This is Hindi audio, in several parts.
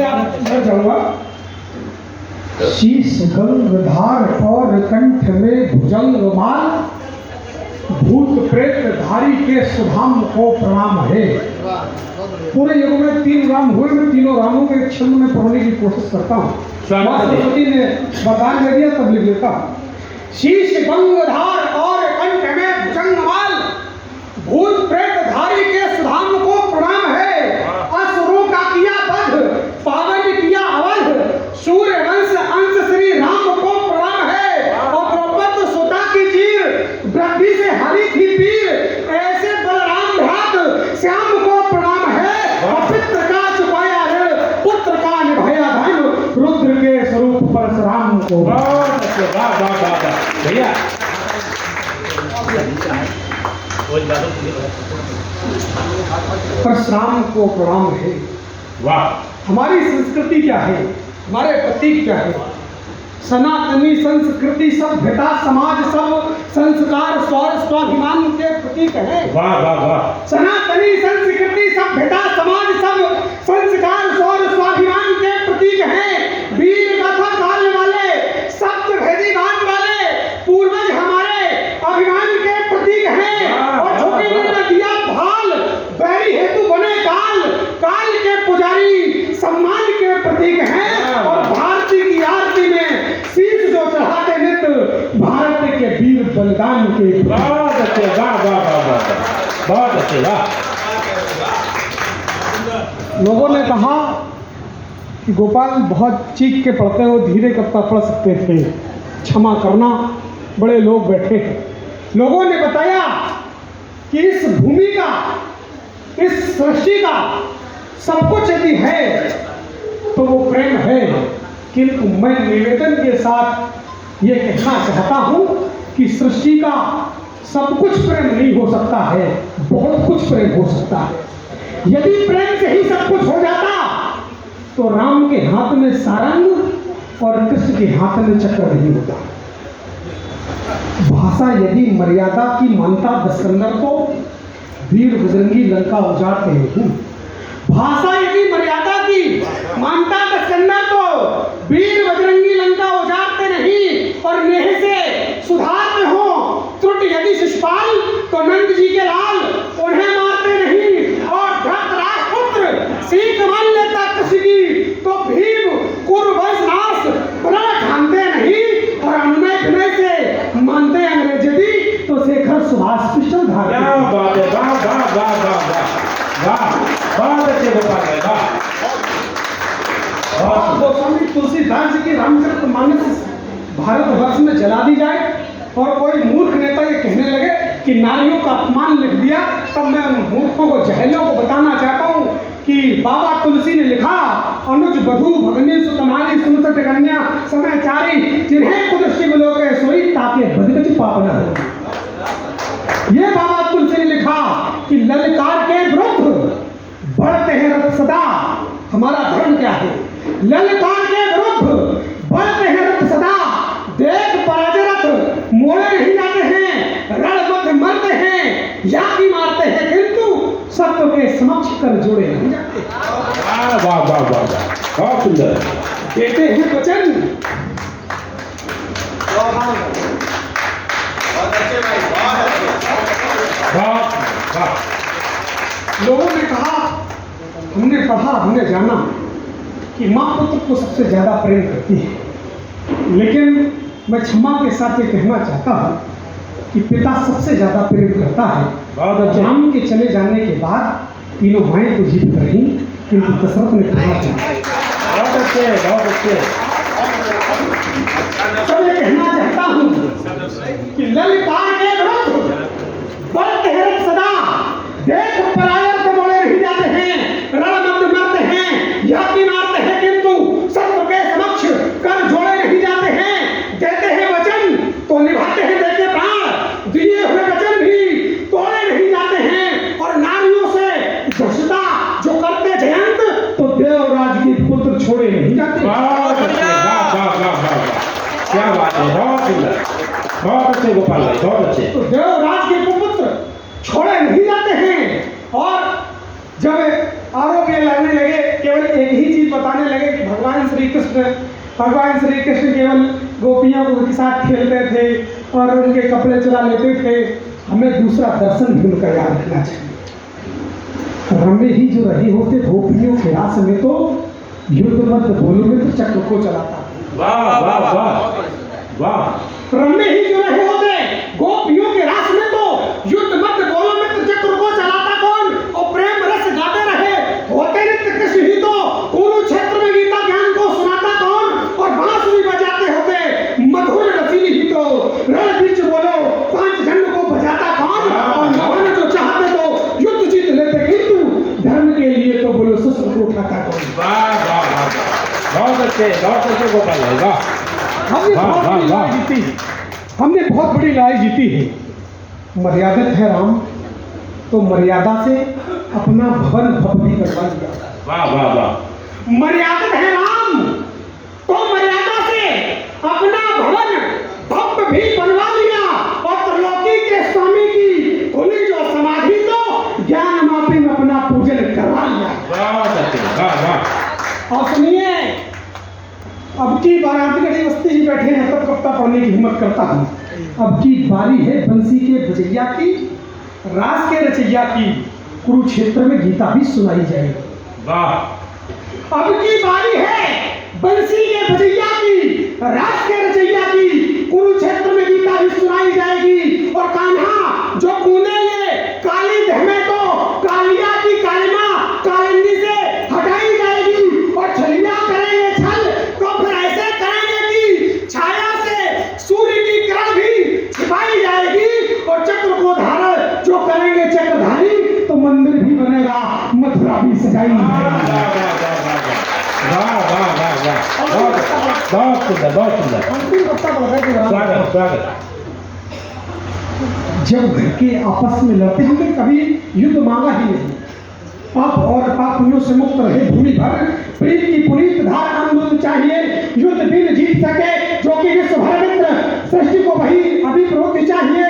से आप मैं जाऊंगा। शीश गंगधार और कंठ में भुजंगमाल, भूत प्रेत धारी के सुधाम को प्रणाम है। पूरे युग में 3 राम हुए, मैं तीनों रामों के क्षण में पढ़ने की कोशिश करता हूँ। सरस्वती ने वरदान दे दिया तब लिख लेता हूँ। शीश गंगधार और कंठ में भुजंगमाल, भूत प्रेत धारी के सुधाम को प्रणाम है। असुरों का किया वध, पावन किया अवध, सूर्य वंश अंश श्री राम को प्रणाम है। और द्रौपद सुता की चीर, वृद्धि से हरी थी पीर, ऐसे बलराम भ्रात श्याम को प्रणाम है। पित्र का चुकाया ऋण, पुत्र का निभाया धर्म, रुद्र के स्वरूप परशुराम को। भैया परशुराम को प्रणाम है। वाह। हमारी संस्कृति क्या है, हमारे प्रतीक क्या है? सनातनी संस्कृति सभ्यता समाज सब संस्कार स्वाभिमान के प्रतीक है। वाह वाह वाह। सनातनी संस्कृति सभ्यता समाज सब संस्कार स्वाभिमान के प्रतीक है। वीर गाथा गाने वाले, सप्त भेदी गान वाले पूर्वज हमारे अभिमान के प्रतीक हैं। और झुके न दिया भाल, बैरी हेतु बने काल, काल के पुजारी सम्मान के प्रतीक हैं। और भारती की आरती में शीश जो चढ़ाते नित्य, भारत के वीर बलिदान के। बहुत अच्छे, वाह वाह वाह वाह, बहुत अच्छे, वाह। लोगों ने कहा कि गोपाल बहुत चीख के पढ़ते हो, धीरे कब तक पढ़ सकते थे, क्षमा करना, बड़े लोग बैठे हैं। लोगों ने बताया कि इस भूमि का, इस सृष्टि का सब कुछ यदि है तो वो प्रेम है। किंतु मैं निवेदन के साथ ये कहना चाहता हूँ कि सृष्टि का सब कुछ प्रेम नहीं हो सकता है, बहुत कुछ प्रेम हो सकता है। यदि प्रेम से ही सब कुछ हो जाता तो राम के हाथ में सारंग और कृष्ण के हाथ में चक्र नहीं होता। भाषा यदि मर्यादा की मानता दशकंदर तो वीर बजरंगी लंका उजाड़ते हैं। भाषा यदि मर्यादा की मानता दशकंदर तो वीर बजरंगी लंका उजाड़ते नहीं। और नेह से सुधारते हो त्रुटि यदि शिशुपाल तो नंद जी के लाल उन्हें मारते नहीं। और धृतराष्ट्रपुत्र सीख मान लेता कृष्ण की तो भीम कुरुवंश नाश बना ठानते नहीं। और अनुनय विनय से मानते अंग्रेज यदि तो शेखर सुभाष पिस्टल धारते। क्या बात है, वाह वाह वाह वाह वाह वाह, बहुत अच्छे गोपाल भाई, वाह। गोस्वामी तुलसीदास जी की रामचरितमानस भारतवर्ष में जला दी जाए और कोई मूर्ख नेता ये कहने लगे कि नारियों का अपमान लिख दिया, तब मैं उन मूर्खों को, जहलों को बताना चाहता हूँ कि बाबा तुलसी ने लिखा, अनुज बधू भगनी सुतमाली सुनसठ कन्या समयचारी, जिन्हें कुदृष्टि मिलो के सोई ताके बदगज पाप न हो। ये बाबा तुलसी ने लिखा कि ललकार के विरुद्ध बढ़ते हैं रथ सदा। हमारा धर्म क्या है? ललकार के विरुद्ध बढ़ते हैं रथ सदा। देख पराजय रथ मोड़े नहीं जाते हैं, रण मध्य मरते हैं या भी मारते हैं, किंतु सत्य के समक्ष कर जोड़े नहीं जाते। वाह वाह वाह वाह, बहुत सुंदर। देते हैं वचन। लोगों ने कहा, हमने पढ़ा, हमने जाना कि माँ पुत्र को सबसे ज्यादा प्रेम करती है, लेकिन मैं क्षमा के साथ ये कहना चाहता हूँ कि पिता सबसे ज्यादा प्रेम करता है। राम के चले जाने के बाद तीनों माएँ तो जीवित रहीं, किंतु दशरथ ने कहा बहुत अच्छे, बहुत अच्छे। तो ये कहना चाहता हूँ कि ललकार के विरुद्ध बढ़ते हैं सदा। देख पराया को मोड़े नहीं जाते हैं, रण मध्य मरते हैं या भी मारते हैं, किंतु सत्य के समक्ष कर जोड़े नहीं जाते हैं। देते हैं वचन तो निभाते हैं, देते प्राण, दिए हुए वचन भी तोड़े नहीं जाते हैं। और नारियों से दुष्टता जो करते जयंत तो देवराज की पुत्र छोड़े नहीं जाते। क्या बात है, बहुत सुंदर, बहुत अच्छे गोपाल भाई, बहुत अच्छे। तो देवराज के पुत्र छोड़े नहीं जाते हैं। और जब आरोप ये लगने लगे, केवल एक ही चीज बताने लगे कृष्ण, भगवान श्री कृष्ण केवल गोपियों के साथ खेलते थे और उनके कपड़े चुरा लेते थे। हमें दूसरा दर्शन भी उनका याद रखना चाहिए। रमे ही जो रहे होते गोपियों के रास में तो युद्ध मत बोलो में तो चक्र को चलाता। वाह वाह वाह वाह। रमे ही जो रहे होते गोपियों के रास में तो युद्ध मत बोलो में तो चक्र को चलाता कौन? और प्रेम रस गाते रहे होते नित्य कृष्ण ही तो कुरुक्षेत्र में गीता ज्ञान को सुनाता कौन? और बांसुरी बजाते होते मधुर रसीली ही तो रण बीच बोलो पांच झंड को बजाता कौन? और भगवान जो चाहते तो युद्ध जीत लेते किंतु धर्म के लिए तो बोलो शस्त्र को उठाता कौन? वाह वाह वाह, बहुत अच्छे गोपाल भाई, वाह। हमने बहुत बड़ी लड़ाई जीती, हमने बहुत बड़ी लड़ाई जीती है। मर्यादित है राम तो मर्यादा से अपना भवन भव्य भी करवा लिया। वाह वाह वाह। मर्यादित है राम तो मर्यादा से अपना भवन भव्य भी बनवा लिया और त्रिलोकी के स्वामी की खुली जो समाधि तो ज्ञान मापी में अपना पूजन करवा लिया। बहुत अच्छे, वाह वाह। और सुनिए, अब की बारात गढ़ी बस्ती ही बैठे हैं तब कविता पढ़ने की हिम्मत करता हूँ। अब की बारी है बंसी के बजैया की, रास के रचैया की, कुरुक्षेत्र में गीता भी सुनाई जाएगी। वाह। अब की बारी है बंसी के बजैया की, रास के रचैया की, कुरुक्षेत्र में गीता भी सुनाई जाएगी। और कान्हा जो कूदेंगे काली देह में तो कालिया की कालिमा कालिंदी से हटाई जाएगी। और छलिया करेंगे छल तो फिर ऐसे करेंगे कि छाया से सूर्य की किरण भी छिपाई जाएगी। और चक्र को धारण जो करेंगे चक्रधारी तो मंदिर भी बनेगा, मथुरा भी सजाई जाएगी। वाह वाह वाह वाह, बहुत सुंदर, बहुत सुंदर। अंतिम वक्ता बोल रहे थे, स्वागत स्वागत। जब घर के आपस में लड़ते, हमने कभी युद्ध मांगा ही नहीं। पाप और पापियों से मुक्त रहे भूमि भर, प्रेम की पुनीत धार अमृत चाहिए। युद्ध बिन जीत सके जो कि विश्व भर मित्र, सृष्टि को वही अभी प्रवृत्ति चाहिए।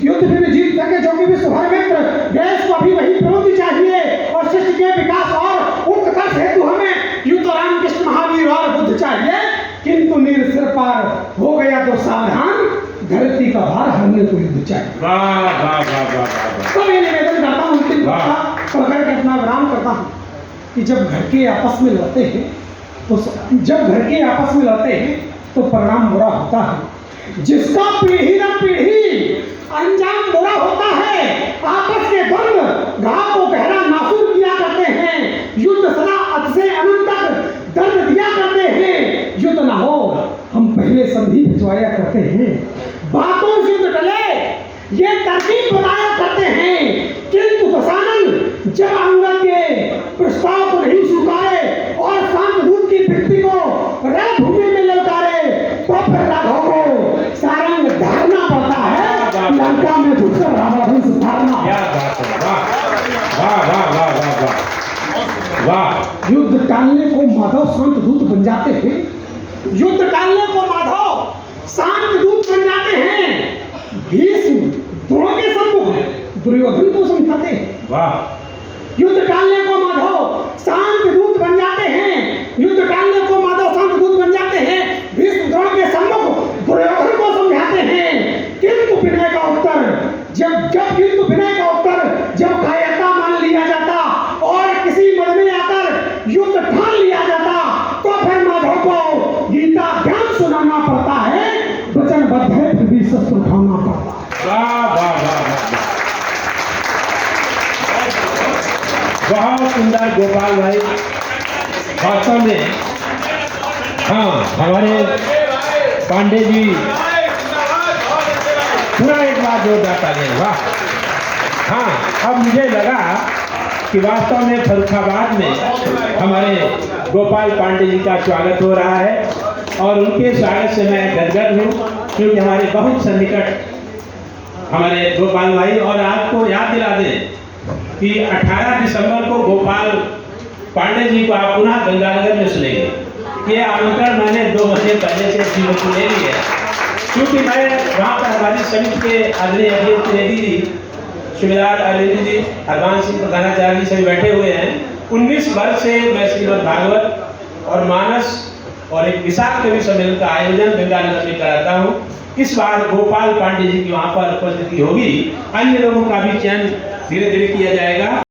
युद्ध बिन जीत सके जो कि विश्व भर मित्र, देश को भी वही प्रवृत्ति चाहिए। और सृष्टि के विकास और उत्कर्ष हेतु हमें युद्ध रामकृष्ण महावीर और बुद्ध चाहिए। किंतु नीर सिर पार हो गया तो सावधान, धरती का भार हरने को युद्ध चाहिए। वाह वाह वाह वाह। तो मैं निवेदन करता हूँ, अंतिम वक्ता पढ़कर के अपना विराम करता हूँ कि जब घर के आपस में लड़ते हैं तो परिणाम बुरा होता है। जिसका पीढ़ी न पीढ़ी अंजाम बुरा होता है। आपस के द्वंद्व घाव को गहरा नासूर किया करते हैं। युद्ध सदा अत से अनंत तक दर्द दिया करते हैं। युद्ध न हो हम पहले संधि भिजवाया करते हैं। बातों से युद्ध टले ये तरकीब बनाया करते हैं। किंतु दशानन जब अंगद के प्रस्ताव को नहीं स्वीकारे और शांत दूत की वृत्ति को रणभूमि में लौटारे तो फिर राघव को सारंग धारना पड़ता है। लंका में घुसकर रावण से धारना। क्या बात है, वाह वाह वाह वाह वाह वाह। युद्ध टालने को माधव शांत दूत बन जाते हैं। युद्ध टालने को माधव शांत दूत बन जाते हैं। भीष्म द्रोण के सम्मुख दुर्योधन को समझाते हैं। वाह। युद्ध टालने को माधव शांत दूत बन जाते हैं। युद्ध टालने को माधव शांत दूत बन जाते हैं। भीष्म द्रोण के सम्मुख दुर्योधन को समझाते हैं। किंतु विनय का उत्तर जब कायरता मान लिया जाता और किसी मद में आकर युद्ध ठान लिया जाता तो फिर माधव को गीता ज्ञान सुनाना पड़ता है। वचनबद्ध है फिर भी शस्त्र उठाना पड़ता है। वाह वाह वाह वाह। बहुत सुंदर गोपाल भाई, वास्तव में। हाँ, हमारे पांडे जी पूरा एक बार जोरदार तालियां। वाह। हाँ, अब मुझे लगा कि वास्तव में फर्रुखाबाद में हमारे गोपाल पांडे जी का स्वागत हो रहा है और उनके स्वागत से मैं गदगद हूँ, क्योंकि हमारे बहुत सन्निकट हमारे गोपाल भाई। और आपको याद दिला दें कि 18 दिसंबर को गोपाल पांडे जी को आप पुनः गंगानगर में सुनेंगे। ये आमंत्रण मैंने 2 महीने पहले से जीवन को ले लिया है, क्योंकि मैं वहाँ पर हमारी समिति के आदरणीय अभियुक्त त्रिवेदी जी, सुबेदार अलिंदी जी, हरवान सिंह प्रधानाचार्य जी सभी बैठे हुए हैं। 19 वर्ष से मैं श्रीमद् भागवत और मानस और एक विशाल कवि सम्मेलन का आयोजन गंगानगर में कराता हूँ। इस बार गोपाल पांडे जी की वहाँ पर उपस्थिति होगी, अन्य लोगों का भी चयन धीरे धीरे किया जाएगा।